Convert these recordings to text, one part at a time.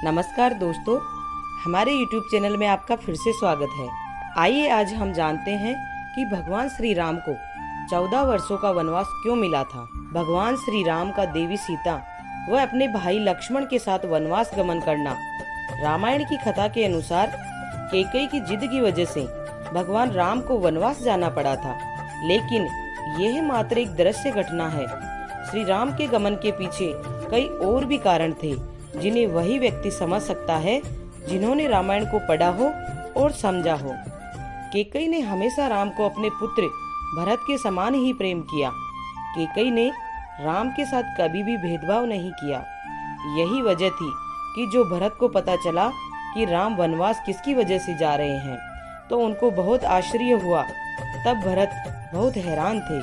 नमस्कार दोस्तों, हमारे YouTube चैनल में आपका फिर से स्वागत है। आइए आज हम जानते हैं कि भगवान श्री राम को 14 वर्षों का वनवास क्यों मिला था। भगवान श्री राम का देवी सीता व अपने भाई लक्ष्मण के साथ वनवास गमन करना रामायण की कथा के अनुसार कैकेयी की जिद की वजह से भगवान राम को वनवास जाना पड़ा था। लेकिन यह मात्र एक दृश्य घटना है। श्री राम के गमन के पीछे कई और भी कारण थे जिन्हें वही व्यक्ति समझ सकता है जिन्होंने रामायण को पढ़ा हो और समझा हो। कैकेयी ने हमेशा राम को अपने पुत्र भरत के समान ही प्रेम किया। कैकेयी ने राम के साथ कभी भी भेदभाव नहीं किया। यही वजह थी कि जो भरत को पता चला कि राम वनवास किसकी वजह से जा रहे हैं तो उनको बहुत आश्चर्य हुआ। तब भरत बहुत हैरान थे।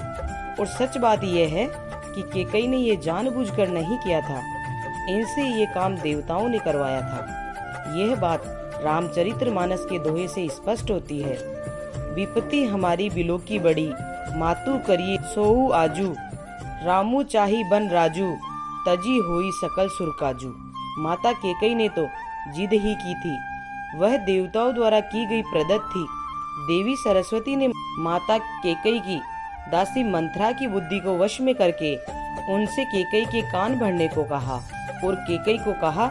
और सच बात यह है कि कैकेयी ने ये जानबूझकर नहीं किया था, इनसे ये काम देवताओं ने करवाया था। यह बात रामचरितमानस के दोहे से स्पष्ट होती है। विपत्ति हमारी बिलो की बड़ी, मातु करिए सोऊ आजू, रामू चाही बन राजू, तजी होई सकल सुरकाजू। माता कैकेयी ने तो जिद ही की थी, वह देवताओं द्वारा की गई प्रदत्त थी। देवी सरस्वती ने माता कैकेयी की दासी मंथरा की बुद्धि को वश में करके उनसे कैकेयी के कान भरने को कहा और कैकेयी को कहा,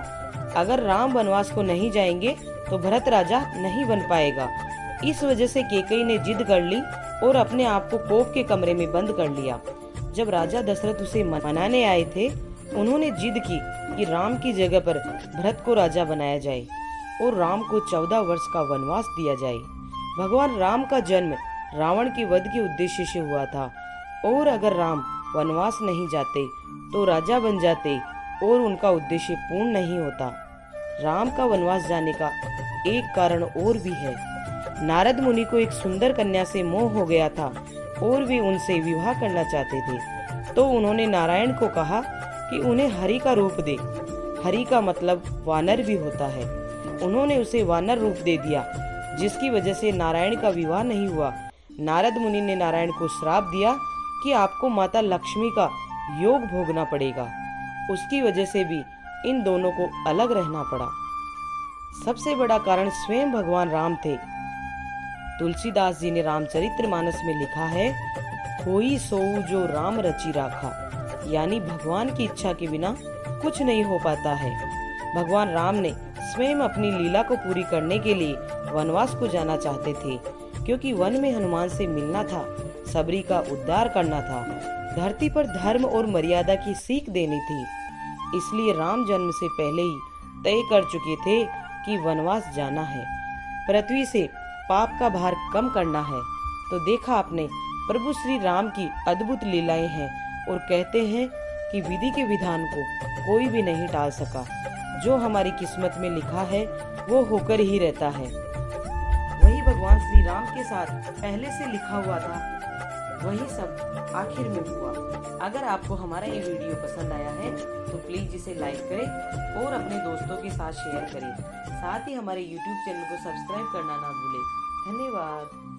अगर राम वनवास को नहीं जाएंगे तो भरत राजा नहीं बन पाएगा। इस वजह से कैकेयी ने जिद कर ली और अपने आप को कोप के कमरे में बंद कर लिया। जब राजा दशरथ उसे मनाने आए थे, उन्होंने जिद की कि राम की जगह पर भरत को राजा बनाया जाए और राम को 14 वर्ष का वनवास दिया जाए। भगवान राम का जन्म रावण के वध के उद्देश्य से हुआ था और अगर राम वनवास नहीं जाते तो राजा बन जाते और उनका उद्देश्य पूर्ण नहीं होता। राम का वनवास जाने का एक कारण और भी है। नारद मुनि को एक सुंदर कन्या से मोह हो गया था और वे उनसे विवाह करना चाहते थे। तो उन्होंने नारायण को कहा कि उन्हें हरि का रूप दे। हरि का मतलब वानर भी होता है। उन्होंने उसे वानर रूप दे दिया, जिसकी वजह से नारायण का विवाह नहीं हुआ। नारद मुनि ने नारायण को श्राप दिया कि आपको माता लक्ष्मी का योग भोगना पड़ेगा। उसकी वजह से भी इन दोनों को अलग रहना पड़ा। सबसे बड़ा कारण स्वयं भगवान राम थे। तुलसीदास जी ने रामचरितमानस में लिखा है, होई सोऊ जो राम रचि राखा, यानी भगवान की इच्छा के बिना कुछ नहीं हो पाता है। भगवान राम ने स्वयं अपनी लीला को पूरी करने के लिए वनवास को जाना चाहते थे, क्योंकि वन में हनुमान से मिलना था, सबरी का उद्धार करना था, धरती पर धर्म और मर्यादा की सीख देनी थी। इसलिए राम जन्म से पहले ही तय कर चुके थे कि वनवास जाना है, पृथ्वी से पाप का भार कम करना है। तो देखा आपने, प्रभु श्री राम की अद्भुत लीलाएं हैं और कहते हैं कि विधि के विधान को कोई भी नहीं टाल सका। जो हमारी किस्मत में लिखा है वो होकर ही रहता है। वही भगवान श्री राम के साथ पहले से लिखा हुआ था, वही सब आखिर में हुआ। अगर आपको हमारा ये वीडियो पसंद आया है तो प्लीज इसे लाइक करें और अपने दोस्तों के साथ शेयर करें। साथ ही हमारे YouTube चैनल को सब्सक्राइब करना ना भूलें। धन्यवाद।